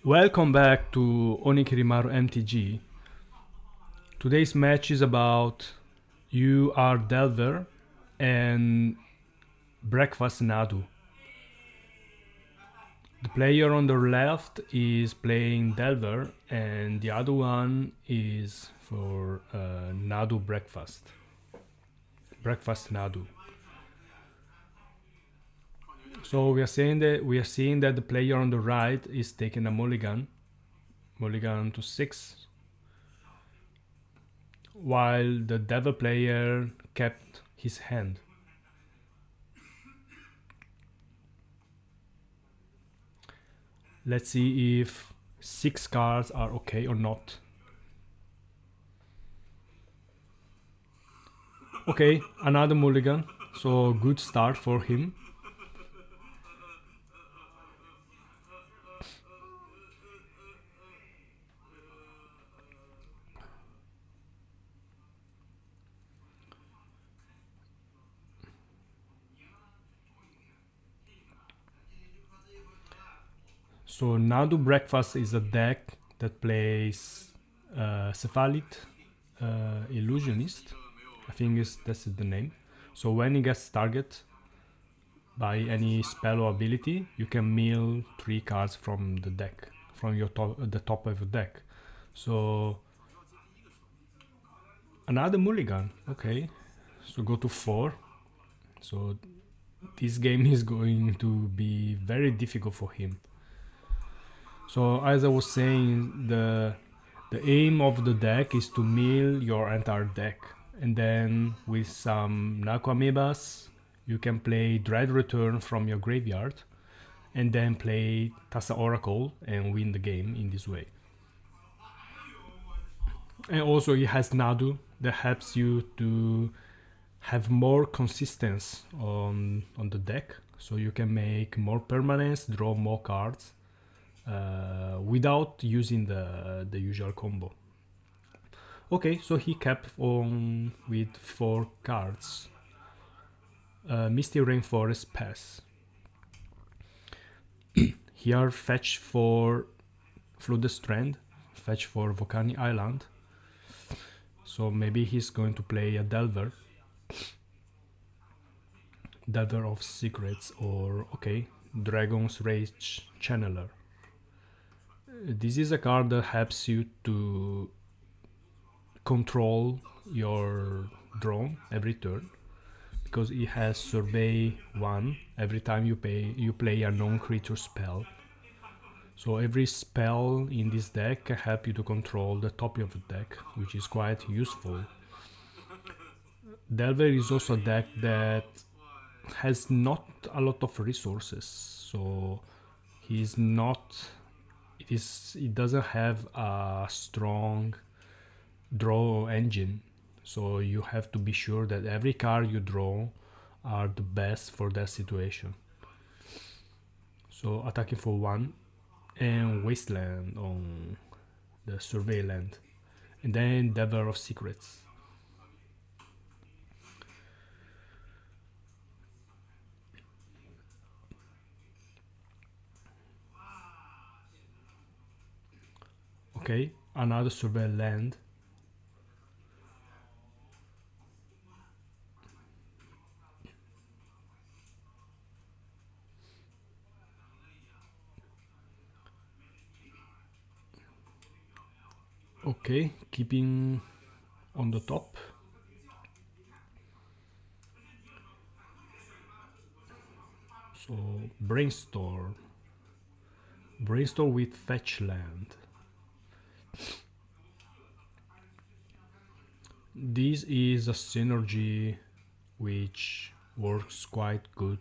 Welcome back to Onikirimaru MTG. Today's match is about you are Delver and Breakfast Nadu. The player on the left is playing Delver and the other one is for Nadu Breakfast. Breakfast Nadu. So we are seeing that the player on the right is taking a mulligan to 6, while the devil player kept his hand. Let's see if 6 cards are okay or not. Okay, another mulligan, so good start for him. So Nadu Breakfast is a deck that plays Cephalid Illusionist. I think that's the name. So when it gets target by any spell or ability, you can mill 3 cards from the deck, from the top of the deck. So another mulligan. Okay, so go to 4. So this game is going to be very difficult for him. So as I was saying, the aim of the deck is to mill your entire deck, and then with some Naku Amoebas you can play Dread Return from your graveyard, and then play Tassa Oracle and win the game in this way. And also it has Nadu that helps you to have more consistency on the deck, so you can make more permanents, draw more cards without using the usual combo. Okay, so he kept on with 4 cards. Misty Rainforest pass. Here fetch for Flooded Strand, fetch for Volcanic Island. So maybe he's going to play a Delver. Delver of Secrets, or okay, Dragon's Rage Channeler. This is a card that helps you to control your drone every turn, because it has Survey 1 every time you play a non-creature spell. So every spell in this deck can help you to control the top of the deck, which is quite useful. Delver is also a deck that has not a lot of resources, so it doesn't have a strong draw engine, so you have to be sure that every card you draw are the best for that situation. So attacking for 1 and Wasteland on the Survey land, and then Delver of Secrets. Okay, another Survey land. Okay, keeping on the top. So Brainstorm with Fetch Land. This is a synergy which works quite good.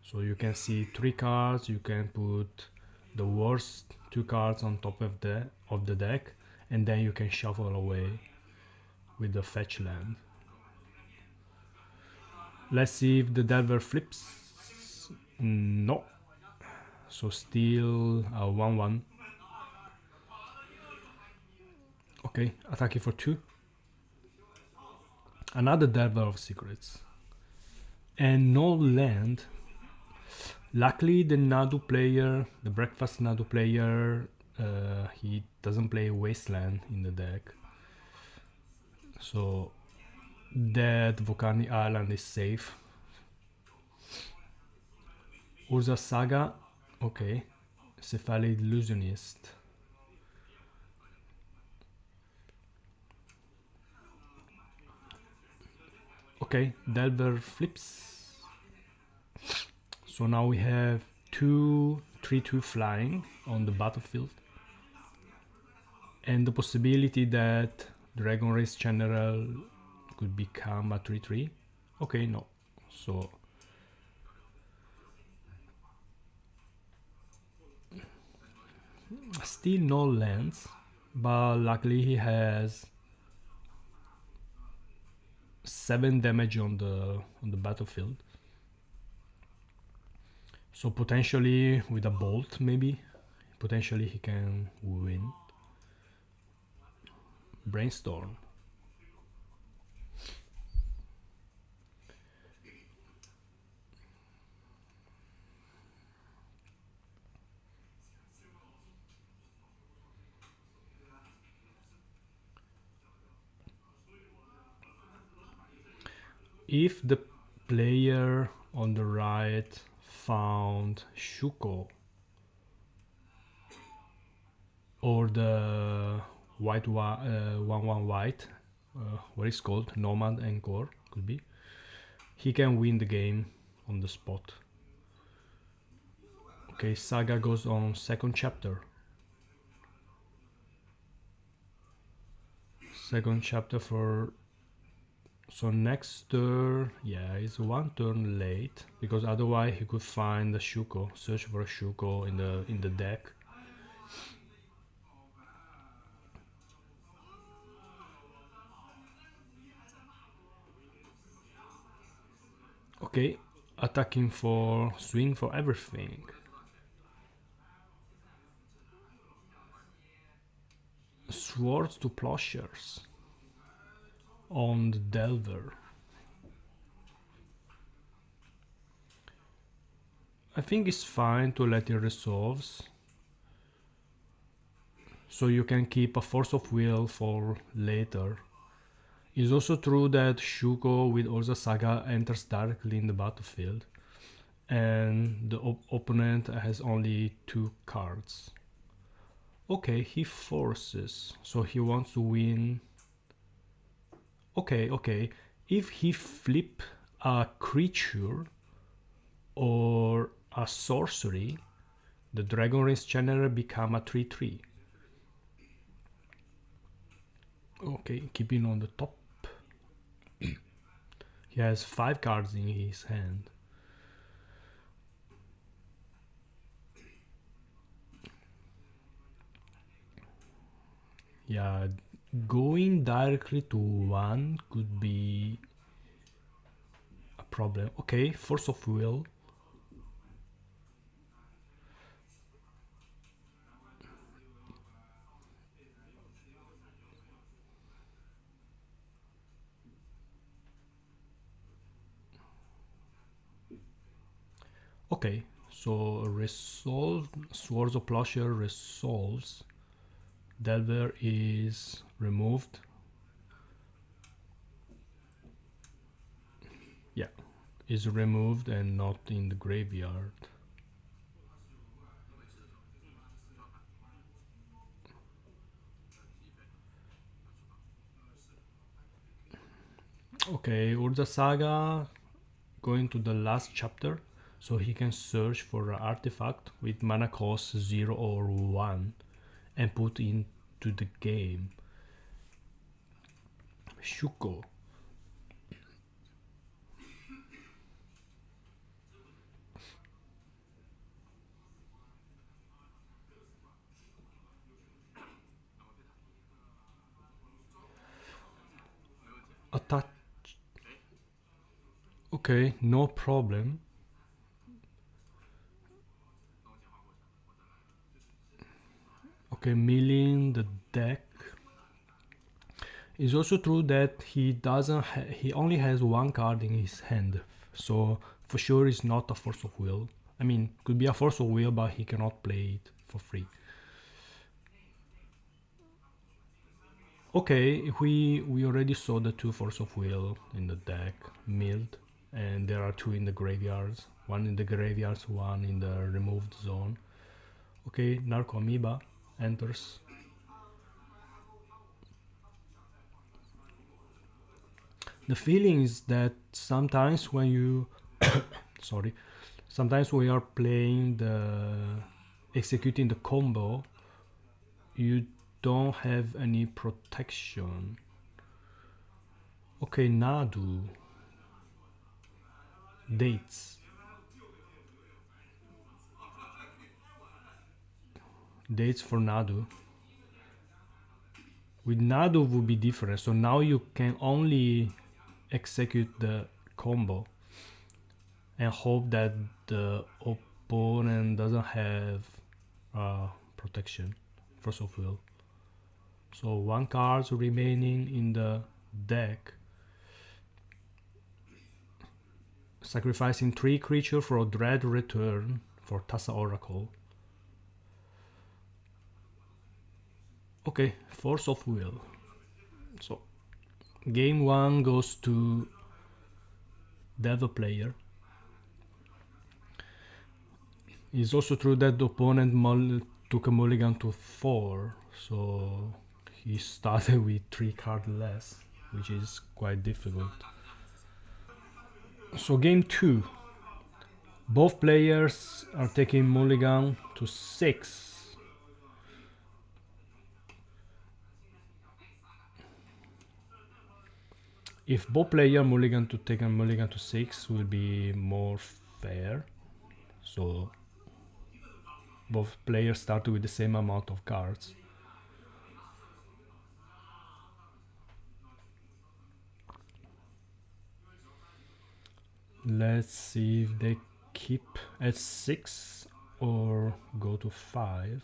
So you can see 3 cards, you can put the worst 2 cards on top of the deck, and then you can shuffle away with the fetch land. Let's see if the Delver flips. No. So still a 1/1. Okay, attacking for 2. Another Delver of Secrets. And no land. Luckily, the Nadu player, the breakfast Nadu player, he doesn't play Wasteland in the deck. So that Volcanic Island is safe. Urza Saga, okay. Cephalid Illusionist. Okay, Delver flips. So now we have 2 3/2 flying on the battlefield. And the possibility that Dragon Race General could become a 3/3. Okay, no. So still no lands, but luckily he has 7 damage on the battlefield. So potentially with a bolt, maybe potentially he can win. Brainstorm. If the player on the right found Shuko or the white 1/1 white, what is called Nomad Encore, could be, he can win the game on the spot. Okay, Saga goes on second chapter. Second chapter for... So next turn, yeah, it's 1 turn late, because otherwise he could find a Shuko, search for a Shuko in the deck. Okay, attacking for swing for everything. Swords to Plowshares on the Delver. I think it's fine to let it resolves, so you can keep a Force of Will for later. It's also true that Shuko with Urza Saga enters directly in the battlefield, and the opponent has only 2 cards. Okay, he forces, so he wants to win. Okay, if he flip a creature or a sorcery, the Dragon Race General become a 3/3. Okay, keeping on the top. He has 5 cards in his hand. Yeah, going directly to 1 could be a problem. Okay, Force of Will. Okay, so resolve, Swords of Plowshare resolves. Delver is removed. Yeah, is removed and not in the graveyard. Okay, Urza Saga going to the last chapter, so he can search for an artifact with mana cost 0 or 1 and put into the game. Shuko. Attack. Okay, no problem. Okay, milling the deck. It's also true that he only has 1 card in his hand, so for sure it's not a Force of Will. I mean, could be a force of will, but he cannot play it for free. Okay, we already saw the 2 force of will in the deck, milled, and there are 2 in the graveyards. 1 in the graveyards, 1 in the removed zone. Okay, Narco Amoeba enters. The feeling is that sometimes when you sorry, sometimes when you are playing executing the combo, you don't have any protection. Okay, Nadu. Dates. Dates for Nadu. With Nadu would be different. So now you can only execute the combo and hope that the opponent doesn't have protection, force of will. So 1 card remaining in the deck. Sacrificing 3 creatures for a dread return for Tassa Oracle. Okay, force of will. So game 1 goes to Devil player. It's also true that the opponent took a mulligan to 4, so he started with 3 cards less, which is quite difficult. So game 2, both players are taking mulligan to 6. If both players mulligan to take a mulligan to 6 will be more fair. So both players start with the same amount of cards. Let's see if they keep at 6 or go to 5.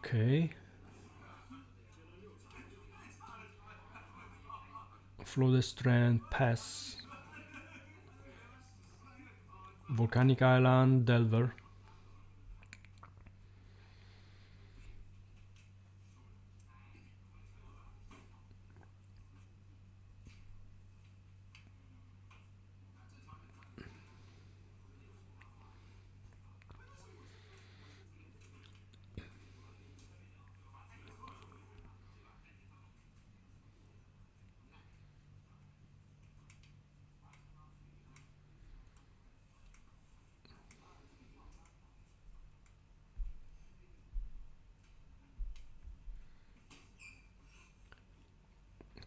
Okay. Floated Strand, pass. Volcanic Island, Delver.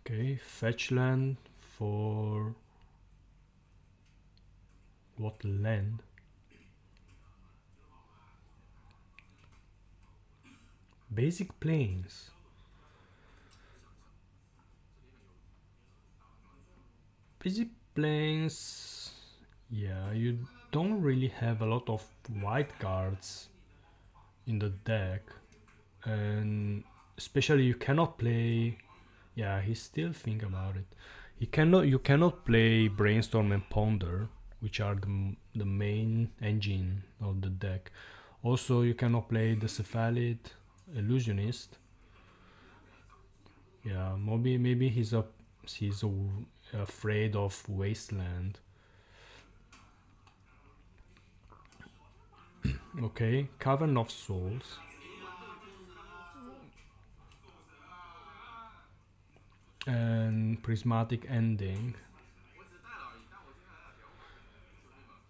Okay, fetch land for what land? Basic planes. Basic planes. Yeah, you don't really have a lot of white cards in the deck, and especially you cannot play. Yeah, he's still thinking about it. You cannot play Brainstorm and Ponder, which are the main engine of the deck. Also, you cannot play the Cephalid, Illusionist. Yeah, maybe he's afraid of Wasteland. Okay, Cavern of Souls. And Prismatic Ending.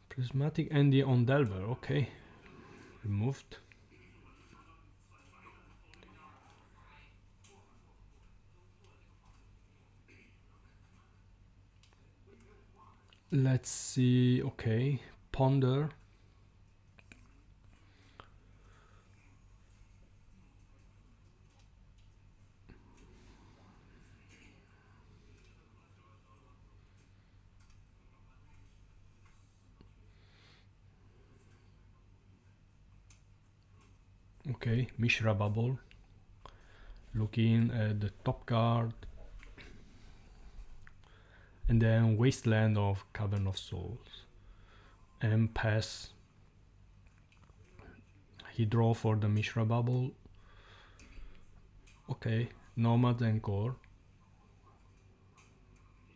Prismatic Ending on Delver, okay. Removed. Let's see, okay. Ponder. Okay, Mishra Bubble. Looking at the top card. And then Wasteland of Cavern of Souls. And pass. He draw for the Mishra Bubble. Okay, Nomads and Core.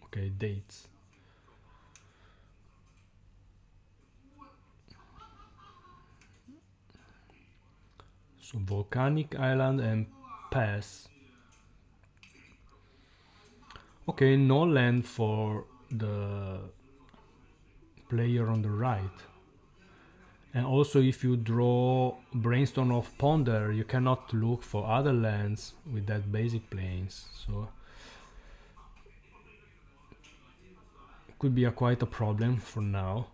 Okay, dates. So Volcanic Island and pass. Okay, no land for the player on the right. And also if you draw Brainstorm of Ponder, you cannot look for other lands with that basic plains. So it could be quite a problem for now.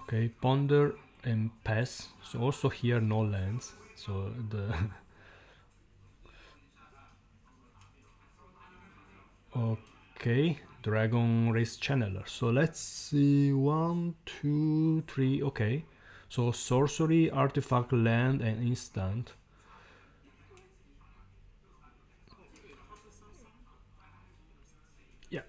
Okay, Ponder and pass. So also here no lands. So the okay, Dragon Race Channeler. So let's see, 1, 2, 3. Okay, so sorcery, artifact, land, and instant. Yeah.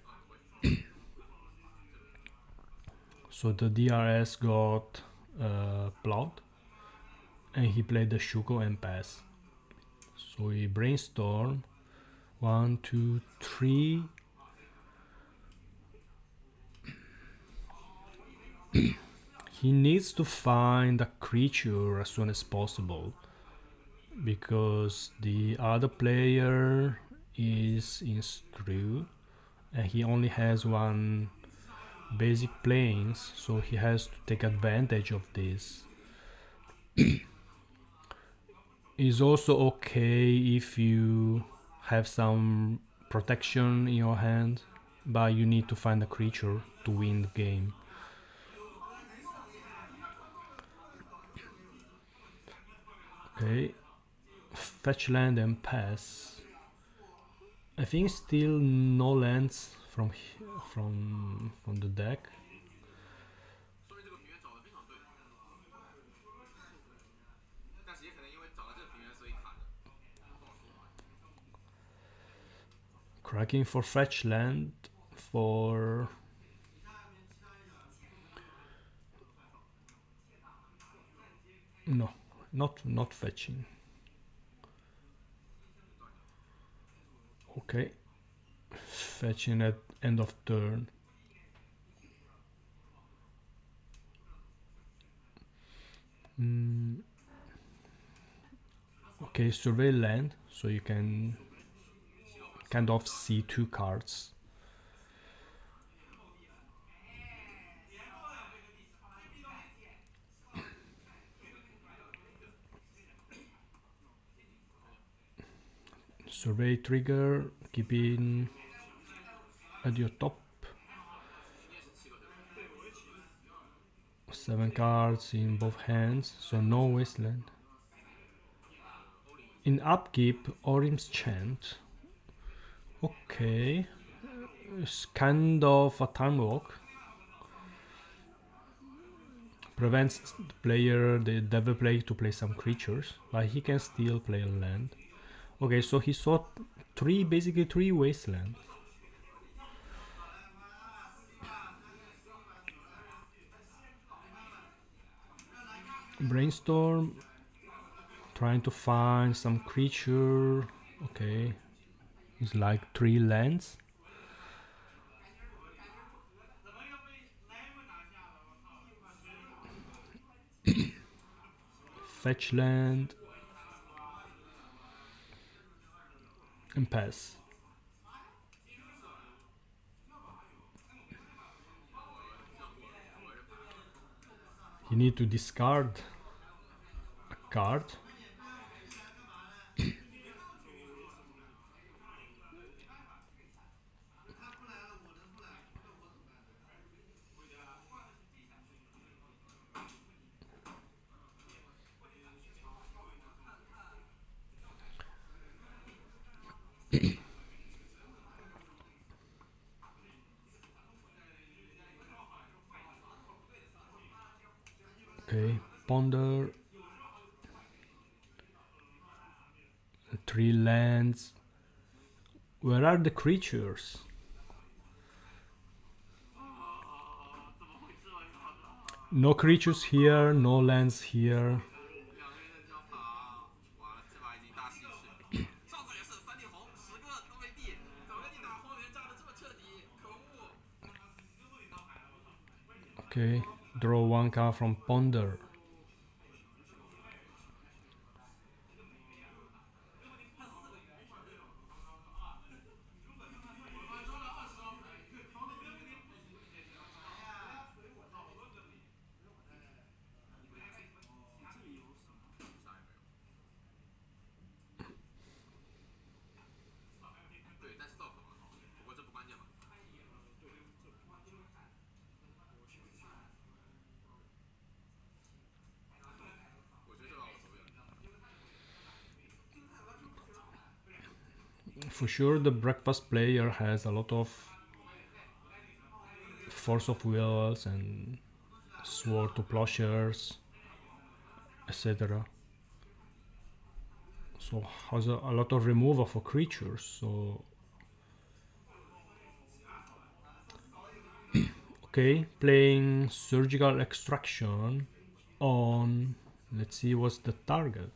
So the DRS got plot, and he played the Shuko and pass. So he brainstorm. 1, 2, 3. He needs to find a creature as soon as possible because the other player is in screw and he only has one basic planes, so he has to take advantage of this. It's also okay if you have some protection in your hand, but you need to find a creature to win the game. Okay, fetch land and pass. I think still no lands from the deck. Cracking for fetch land for no, not fetching. Okay, fetching at end of turn. Okay, survey land, so you can kind of see 2 cards. Survey trigger, keeping at your top. 7 cards in both hands, so no wasteland. In upkeep, Orim's Chant. Okay, it's kind of a time walk. Prevents the player, the devil player, to play some creatures, but he can still play a land. Okay, so he saw basically three wastelands. Brainstorm, trying to find some creature. Okay, it's like 3 lands. Fetch land and pass. You need to discard a card. Okay, Ponder. 3 lands. Where are the creatures? No creatures here, no lands here. Okay, draw 1 card from Ponder. For sure, the breakfast player has a lot of Force of Wills and Sword to Plowshares, etc. So has a lot of removal for creatures. So okay, playing Surgical Extraction on. Let's see what's the target.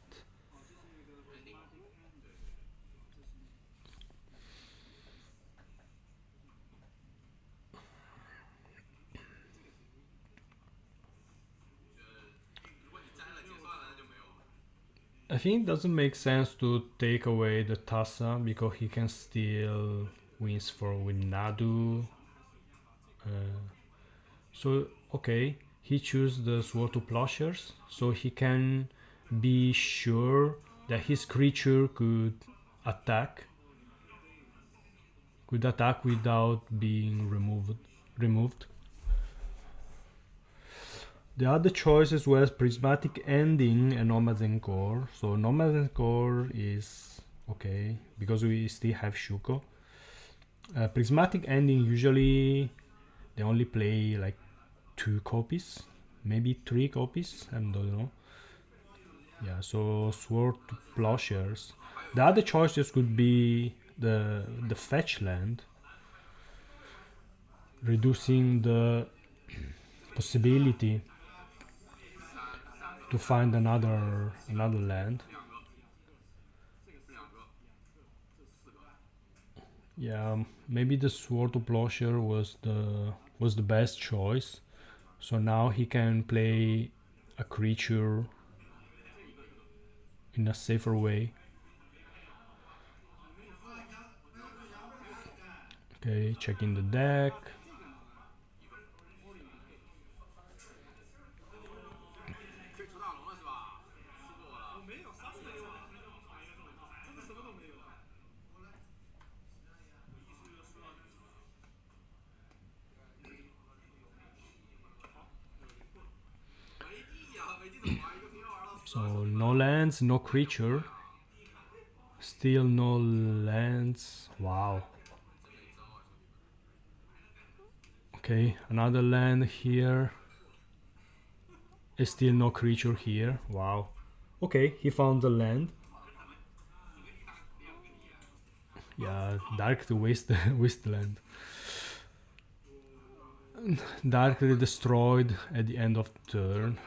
I think it doesn't make sense to take away the Tassa because he can still wins with Nadu. So okay, he chooses the Sword to Plowshares, so he can be sure that his creature could attack without being removed. The other choices was Prismatic Ending and Nomads and Core. So Nomads and Core is okay because we still have Shuko. Prismatic Ending usually they only play like 2 copies, maybe 3 copies, I don't know. Yeah, so Sword to Plowshares. The other choices could be the fetch land, reducing the possibility to find another land. Yeah, maybe the Sword to Plowshare was the best choice. So now he can play a creature in a safer way. Okay, checking the deck. So no lands, no creature. Still no lands. Wow. Okay, another land here. Still no creature here. Wow. Okay, he found the land. Yeah, Dark the Wasteland. Darkly destroyed at the end of turn.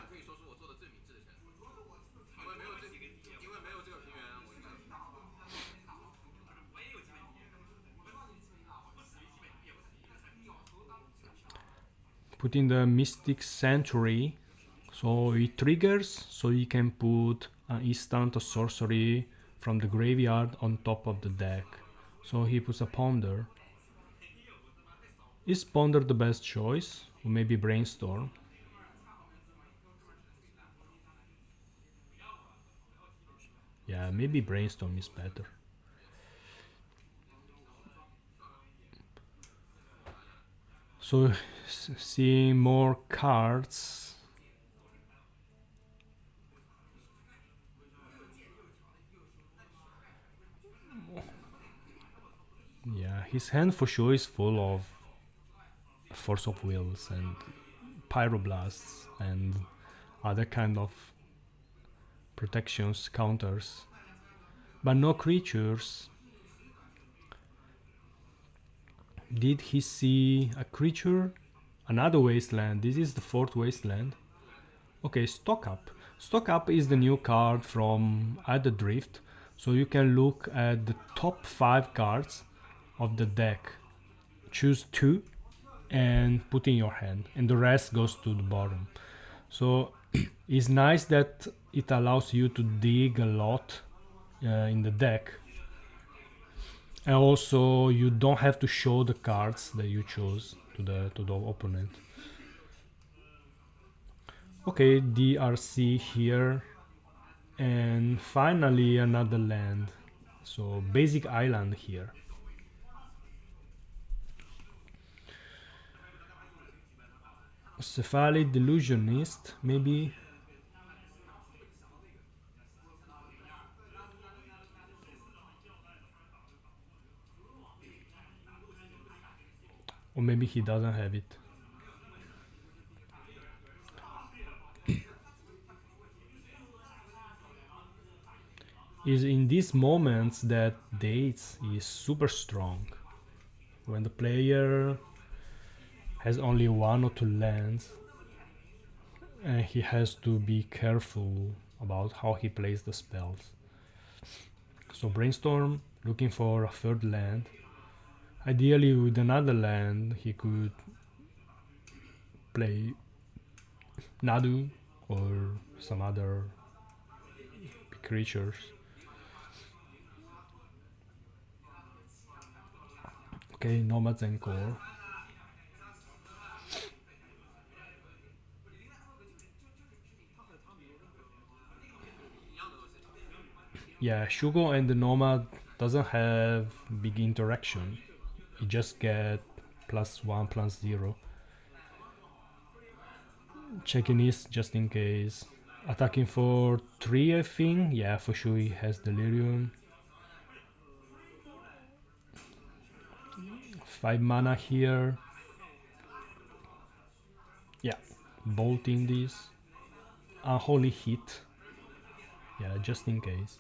Putting the Mystic Sanctuary, so it triggers, so you can put an instant or sorcery from the graveyard on top of the deck. So he puts a Ponder. Is Ponder the best choice? Or maybe Brainstorm? Yeah, maybe Brainstorm is better. So seeing more cards. Yeah, his hand for sure is full of Force of Wills and Pyroblasts and other kind of protections, counters, but no creatures. Did he see a creature? Another wasteland. This is the fourth wasteland. Okay, stock up. Stock up is the new card from Add Drift. So you can look at the top 5 cards of the deck. Choose 2 and put in your hand, and the rest goes to the bottom. So it's nice that it allows you to dig a lot in the deck. And also you don't have to show the cards that you chose to the opponent. Okay, DRC here, and finally another land. So basic island here. Cephalid Delusionist, maybe. Or maybe he doesn't have it. Is in these moments that dates is super strong. When the player has only 1 or 2 lands, and he has to be careful about how he plays the spells. So Brainstorm, looking for a third land. Ideally with another land he could play Nadu or some other creatures. Okay, Nomads and Core. Yeah, Shugo and the Nomad doesn't have big interaction. You just get +1, +0. Checking is just in case. Attacking for 3, I think. Yeah, for sure he has Delirium. 5 mana here. Yeah, bolting this. Unholy Hit. Yeah, just in case.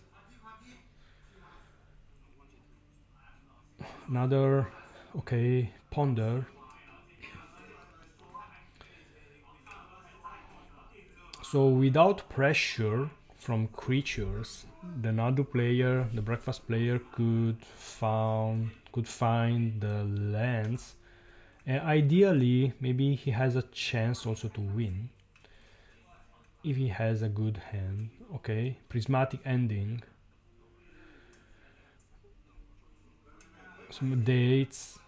Another, okay, Ponder. So without pressure from creatures, the Nadu player, the breakfast player, could find the lands, and ideally maybe he has a chance also to win if he has a good hand. Okay, Prismatic Ending. Some dates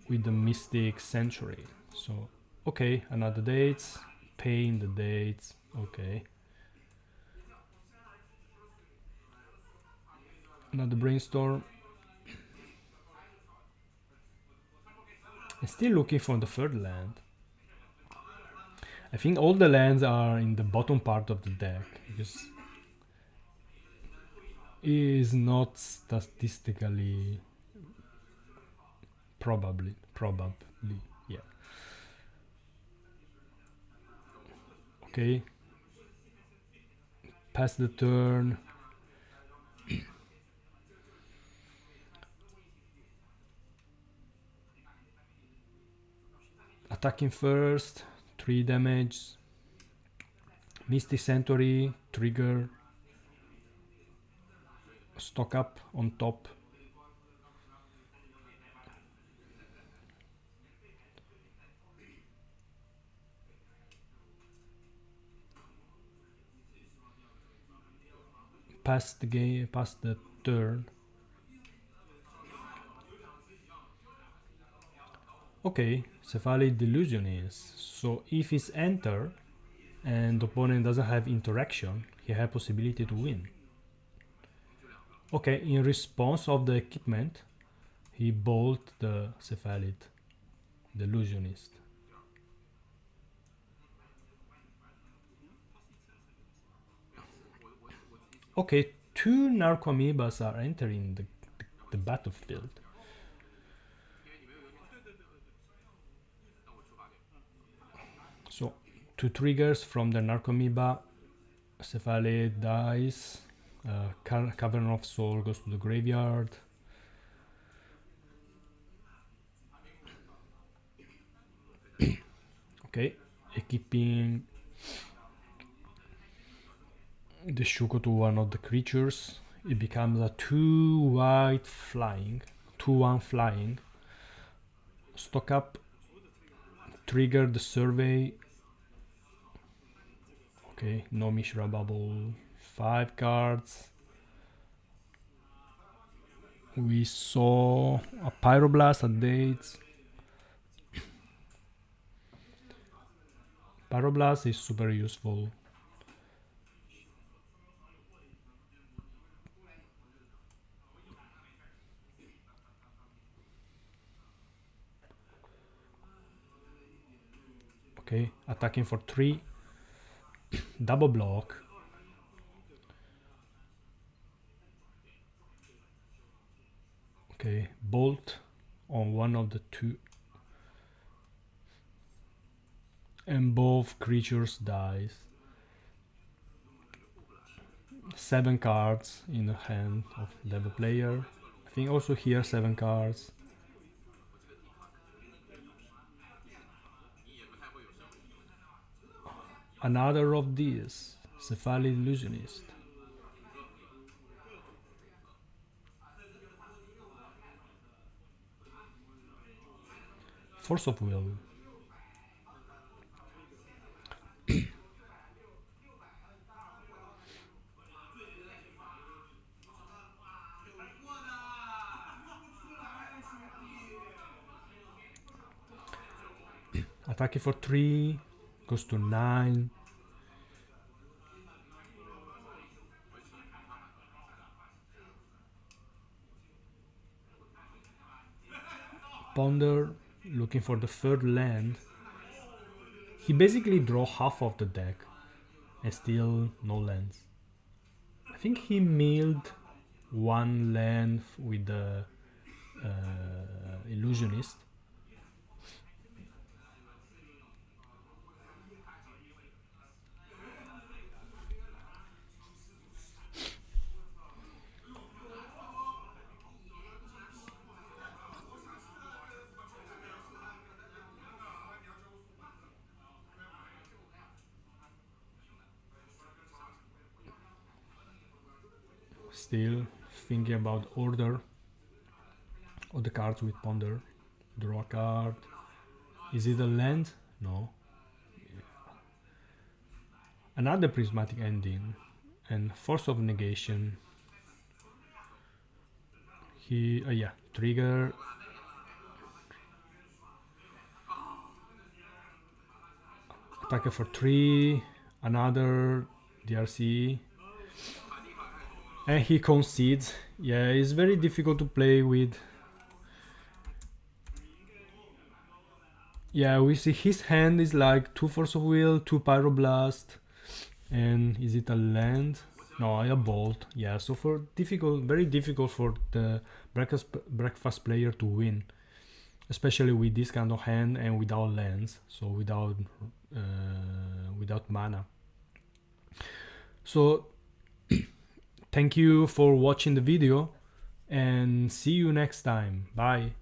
with the Mystic Sanctuary. So okay, another dates, paying the dates. Okay, another Brainstorm. I'm still looking for the third land. I think all the lands are in the bottom part of the deck because it is not statistically probably, yeah. Okay, pass the turn. Attacking first, 3 damage. Mystic Sanctuary, trigger. Stock up on top. Pass the game, pass the turn. Okay, Cephalid Delusionist. So if it's enter and the opponent doesn't have interaction, he has possibility to win. Okay, in response of the equipment, he bolt the Cephalid Delusionist. Okay, 2 Narcoamoebas are entering the battlefield. So 2 triggers from the Narcomoeba. Cephalid dies. Cavern of Soul goes to the graveyard. Okay, equipping the Shuko to one of the creatures. It becomes a 2/1 flying. Stock up. Trigger the survey. Okay, no Mishra Bubble. 5 cards. We saw a Pyroblast at dates. Pyroblast is super useful. Okay, attacking for 3. Double block. Okay, bolt on one of the 2. And both creatures dies. 7 cards in the hand of the other player. I think also here 7 cards. Another of these, Cephalid Illusionist. Force of Will. Attacking for 3, goes to 9. Ponder, looking for the 3rd land. He basically draw half of the deck and still no lands. I think he milled 1 land with the Illusionist. Still thinking about order of the cards with Ponder. Draw a card. Is it a land? No. Another Prismatic Ending and Force of Negation. Yeah, trigger. Attacker for 3. Another DRC. And he concedes. Yeah, it's very difficult to play with. Yeah, we see his hand is like 2 Force of Will, 2 Pyroblast. And is it a land? No, a bolt. Yeah, so for very difficult for the breakfast player to win, especially with this kind of hand and without lands, so without mana. So thank you for watching the video and see you next time. Bye.